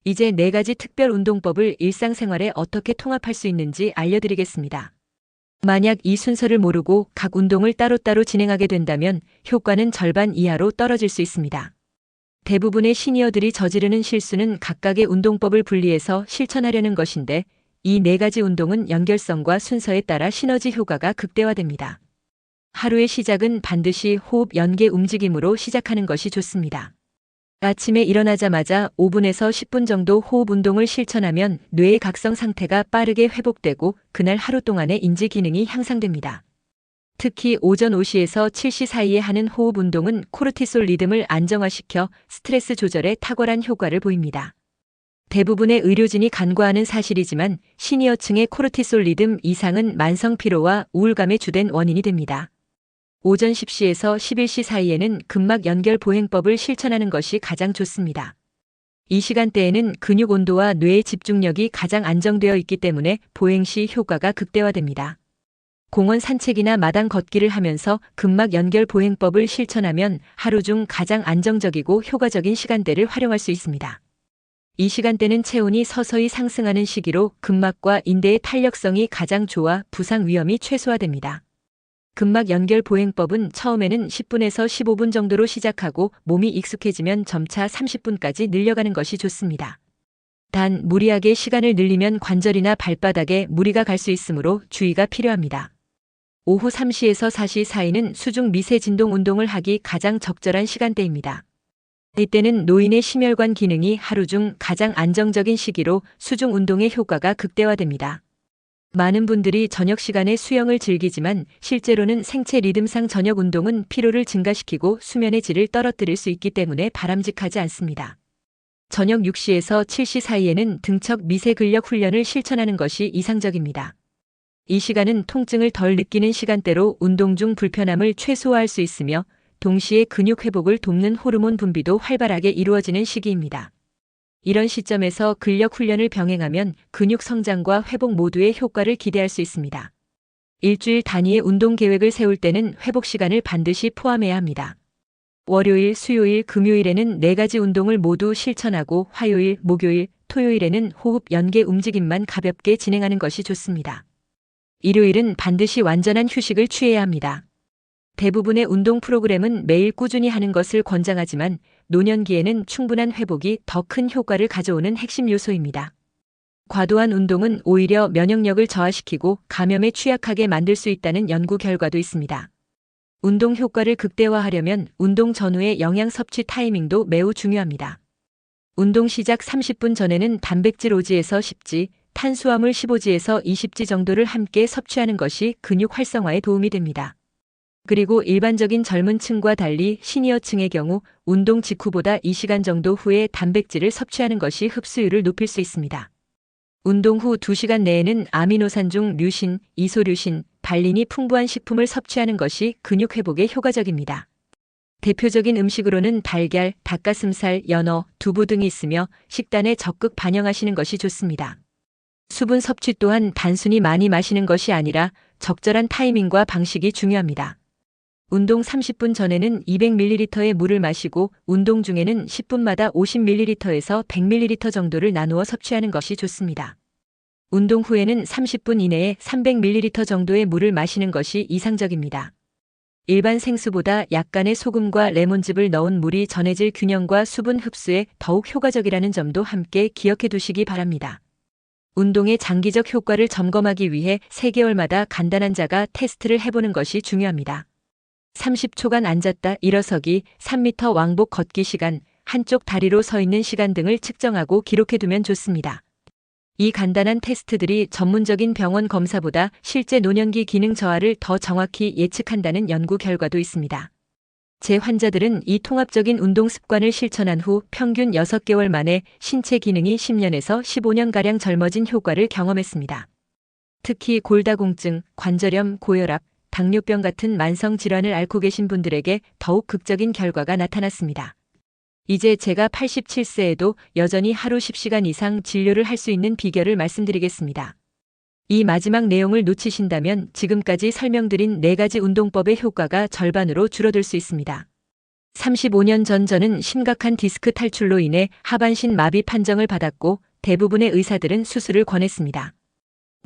이제 4가지 특별 운동법을 일상생활에 어떻게 통합할 수 있는지 알려드리겠습니다. 만약 이 순서를 모르고 각 운동을 따로따로 진행하게 된다면 효과는 절반 이하로 떨어질 수 있습니다. 대부분의 시니어들이 저지르는 실수는 각각의 운동법을 분리해서 실천하려는 것인데 이 4가지 운동은 연결성과 순서에 따라 시너지 효과가 극대화됩니다. 하루의 시작은 반드시 호흡 연계 움직임으로 시작하는 것이 좋습니다. 아침에 일어나자마자 5분에서 10분 정도 호흡 운동을 실천하면 뇌의 각성 상태가 빠르게 회복되고 그날 하루 동안의 인지 기능이 향상됩니다. 특히 오전 5시에서 7시 사이에 하는 호흡 운동은 코르티솔 리듬을 안정화시켜 스트레스 조절에 탁월한 효과를 보입니다. 대부분의 의료진이 간과하는 사실이지만 시니어층의 코르티솔 리듬 이상은 만성 피로와 우울감의 주된 원인이 됩니다. 오전 10시에서 11시 사이에는 근막 연결 보행법을 실천하는 것이 가장 좋습니다. 이 시간대에는 근육 온도와 뇌의 집중력이 가장 안정되어 있기 때문에 보행 시 효과가 극대화됩니다. 공원 산책이나 마당 걷기를 하면서 근막 연결 보행법을 실천하면 하루 중 가장 안정적이고 효과적인 시간대를 활용할 수 있습니다. 이 시간대는 체온이 서서히 상승하는 시기로 근막과 인대의 탄력성이 가장 좋아 부상 위험이 최소화됩니다. 근막 연결 보행법은 처음에는 10분에서 15분 정도로 시작하고 몸이 익숙해지면 점차 30분까지 늘려가는 것이 좋습니다. 단 무리하게 시간을 늘리면 관절이나 발바닥에 무리가 갈 수 있으므로 주의가 필요합니다. 오후 3시에서 4시 사이는 수중 미세 진동 운동을 하기 가장 적절한 시간대입니다. 이때는 노인의 심혈관 기능이 하루 중 가장 안정적인 시기로 수중 운동의 효과가 극대화됩니다. 많은 분들이 저녁 시간에 수영을 즐기지만 실제로는 생체 리듬상 저녁 운동은 피로를 증가시키고 수면의 질을 떨어뜨릴 수 있기 때문에 바람직하지 않습니다. 저녁 6시에서 7시 사이에는 등척 미세 근력 훈련을 실천하는 것이 이상적입니다. 이 시간은 통증을 덜 느끼는 시간대로 운동 중 불편함을 최소화할 수 있으며 동시에 근육 회복을 돕는 호르몬 분비도 활발하게 이루어지는 시기입니다. 이런 시점에서 근력 훈련을 병행하면 근육 성장과 회복 모두의 효과를 기대할 수 있습니다. 일주일 단위의 운동 계획을 세울 때는 회복 시간을 반드시 포함해야 합니다. 월요일, 수요일, 금요일에는 4가지 운동을 모두 실천하고 화요일, 목요일, 토요일에는 호흡 연계 움직임만 가볍게 진행하는 것이 좋습니다. 일요일은 반드시 완전한 휴식을 취해야 합니다. 대부분의 운동 프로그램은 매일 꾸준히 하는 것을 권장하지만 노년기에는 충분한 회복이 더 큰 효과를 가져오는 핵심 요소입니다. 과도한 운동은 오히려 면역력을 저하시키고 감염에 취약하게 만들 수 있다는 연구 결과도 있습니다. 운동 효과를 극대화하려면 운동 전후의 영양 섭취 타이밍도 매우 중요합니다. 운동 시작 30분 전에는 단백질 5지에서 10지, 탄수화물 15지에서 20지 정도를 함께 섭취하는 것이 근육 활성화에 도움이 됩니다. 그리고 일반적인 젊은 층과 달리 시니어층의 경우 운동 직후보다 2시간 정도 후에 단백질을 섭취하는 것이 흡수율을 높일 수 있습니다. 운동 후 2시간 내에는 아미노산 중 류신, 이소류신, 발린이 풍부한 식품을 섭취하는 것이 근육 회복에 효과적입니다. 대표적인 음식으로는 달걀, 닭가슴살, 연어, 두부 등이 있으며 식단에 적극 반영하시는 것이 좋습니다. 수분 섭취 또한 단순히 많이 마시는 것이 아니라 적절한 타이밍과 방식이 중요합니다. 운동 30분 전에는 200ml의 물을 마시고 운동 중에는 10분마다 50ml에서 100ml 정도를 나누어 섭취하는 것이 좋습니다. 운동 후에는 30분 이내에 300ml 정도의 물을 마시는 것이 이상적입니다. 일반 생수보다 약간의 소금과 레몬즙을 넣은 물이 전해질 균형과 수분 흡수에 더욱 효과적이라는 점도 함께 기억해 두시기 바랍니다. 운동의 장기적 효과를 점검하기 위해 3개월마다 간단한 자가 테스트를 해보는 것이 중요합니다. 30초간 앉았다 일어서기, 3m 왕복 걷기 시간, 한쪽 다리로 서 있는 시간 등을 측정하고 기록해두면 좋습니다. 이 간단한 테스트들이 전문적인 병원 검사보다 실제 노년기 기능 저하를 더 정확히 예측한다는 연구 결과도 있습니다. 제 환자들은 이 통합적인 운동 습관을 실천한 후 평균 6개월 만에 신체 기능이 10년에서 15년가량 젊어진 효과를 경험했습니다. 특히 골다공증, 관절염, 고혈압, 당뇨병 같은 만성 질환을 앓고 계신 분들에게 더욱 극적인 결과가 나타났습니다. 이제 제가 87세에도 여전히 하루 10시간 이상 진료를 할 수 있는 비결을 말씀드리겠습니다. 이 마지막 내용을 놓치신다면 지금까지 설명드린 4가지 운동법의 효과가 절반으로 줄어들 수 있습니다. 35년 전 저는 심각한 디스크 탈출로 인해 하반신 마비 판정을 받았고 대부분의 의사들은 수술을 권했습니다.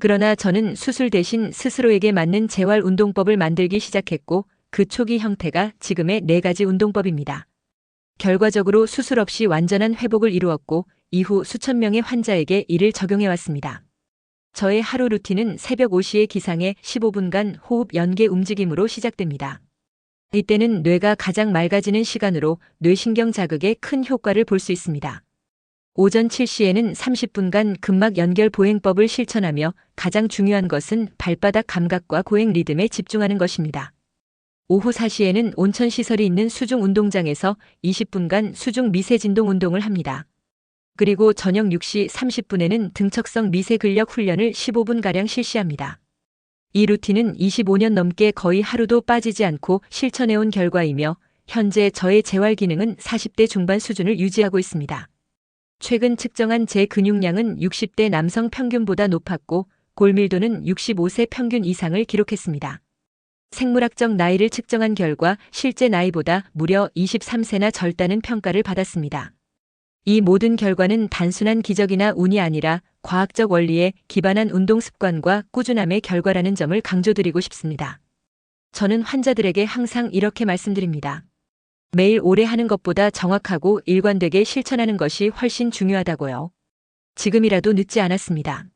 그러나 저는 수술 대신 스스로에게 맞는 재활 운동법을 만들기 시작했고 그 초기 형태가 지금의 4가지 운동법입니다. 결과적으로 수술 없이 완전한 회복을 이루었고 이후 수천 명의 환자에게 이를 적용해왔습니다. 저의 하루 루틴은 새벽 5시에 기상해 15분간 호흡 연계 움직임으로 시작됩니다. 이때는 뇌가 가장 맑아지는 시간으로 뇌신경 자극에 큰 효과를 볼 수 있습니다. 오전 7시에는 30분간 근막 연결 보행법을 실천하며 가장 중요한 것은 발바닥 감각과 고행 리듬에 집중하는 것입니다. 오후 4시에는 온천 시설이 있는 수중 운동장에서 20분간 수중 미세 진동 운동을 합니다. 그리고 저녁 6시 30분에는 등척성 미세 근력 훈련을 15분가량 실시합니다. 이 루틴은 25년 넘게 거의 하루도 빠지지 않고 실천해온 결과이며 현재 저의 재활 기능은 40대 중반 수준을 유지하고 있습니다. 최근 측정한 제 근육량은 60대 남성 평균보다 높았고 골밀도는 65세 평균 이상을 기록했습니다. 생물학적 나이를 측정한 결과 실제 나이보다 무려 23세나 젊다는 평가를 받았습니다. 이 모든 결과는 단순한 기적이나 운이 아니라 과학적 원리에 기반한 운동 습관과 꾸준함의 결과라는 점을 강조드리고 싶습니다. 저는 환자들에게 항상 이렇게 말씀드립니다. 매일 오래 하는 것보다 정확하고 일관되게 실천하는 것이 훨씬 중요하다고요. 지금이라도 늦지 않았습니다.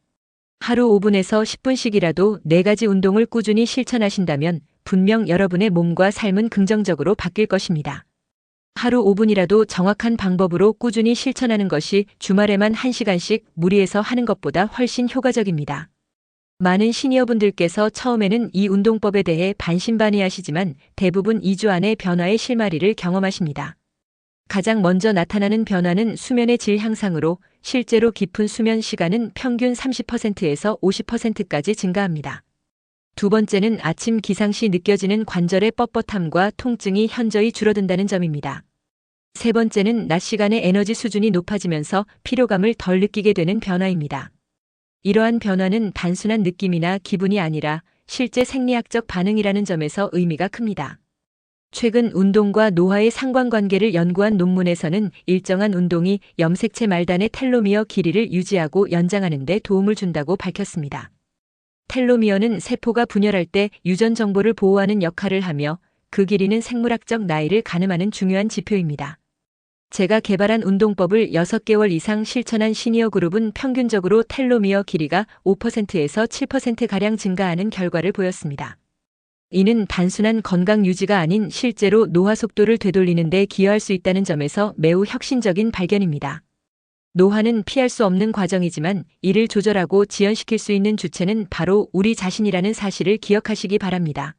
하루 5분에서 10분씩이라도 4가지 운동을 꾸준히 실천하신다면 분명 여러분의 몸과 삶은 긍정적으로 바뀔 것입니다. 하루 5분이라도 정확한 방법으로 꾸준히 실천하는 것이 주말에만 1시간씩 무리해서 하는 것보다 훨씬 효과적입니다. 많은 시니어분들께서 처음에는 이 운동법에 대해 반신반의하시지만 대부분 2주 안에 변화의 실마리를 경험하십니다. 가장 먼저 나타나는 변화는 수면의 질 향상으로 실제로 깊은 수면 시간은 평균 30%에서 50%까지 증가합니다. 두 번째는 아침 기상 시 느껴지는 관절의 뻣뻣함과 통증이 현저히 줄어든다는 점입니다. 세 번째는 낮 시간에 에너지 수준이 높아지면서 피로감을 덜 느끼게 되는 변화입니다. 이러한 변화는 단순한 느낌이나 기분이 아니라 실제 생리학적 반응이라는 점에서 의미가 큽니다. 최근 운동과 노화의 상관관계를 연구한 논문에서는 일정한 운동이 염색체 말단의 텔로미어 길이를 유지하고 연장하는 데 도움을 준다고 밝혔습니다. 텔로미어는 세포가 분열할 때 유전 정보를 보호하는 역할을 하며 그 길이는 생물학적 나이를 가늠하는 중요한 지표입니다. 제가 개발한 운동법을 6개월 이상 실천한 시니어 그룹은 평균적으로 텔로미어 길이가 5%에서 7%가량 증가하는 결과를 보였습니다. 이는 단순한 건강 유지가 아닌 실제로 노화 속도를 되돌리는 데 기여할 수 있다는 점에서 매우 혁신적인 발견입니다. 노화는 피할 수 없는 과정이지만 이를 조절하고 지연시킬 수 있는 주체는 바로 우리 자신이라는 사실을 기억하시기 바랍니다.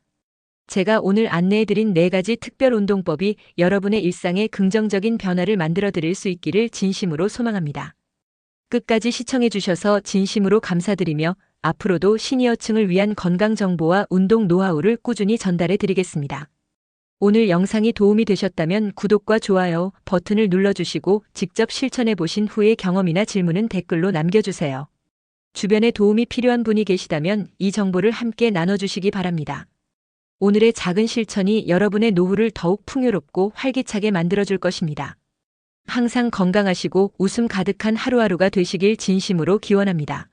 제가 오늘 안내해드린 4가지 특별 운동법이 여러분의 일상에 긍정적인 변화를 만들어 드릴 수 있기를 진심으로 소망합니다. 끝까지 시청해주셔서 진심으로 감사드리며 앞으로도 시니어층을 위한 건강 정보와 운동 노하우를 꾸준히 전달해 드리겠습니다. 오늘 영상이 도움이 되셨다면 구독과 좋아요 버튼을 눌러주시고 직접 실천해 보신 후의 경험이나 질문은 댓글로 남겨주세요. 주변에 도움이 필요한 분이 계시다면 이 정보를 함께 나눠주시기 바랍니다. 오늘의 작은 실천이 여러분의 노후를 더욱 풍요롭고 활기차게 만들어줄 것입니다. 항상 건강하시고 웃음 가득한 하루하루가 되시길 진심으로 기원합니다.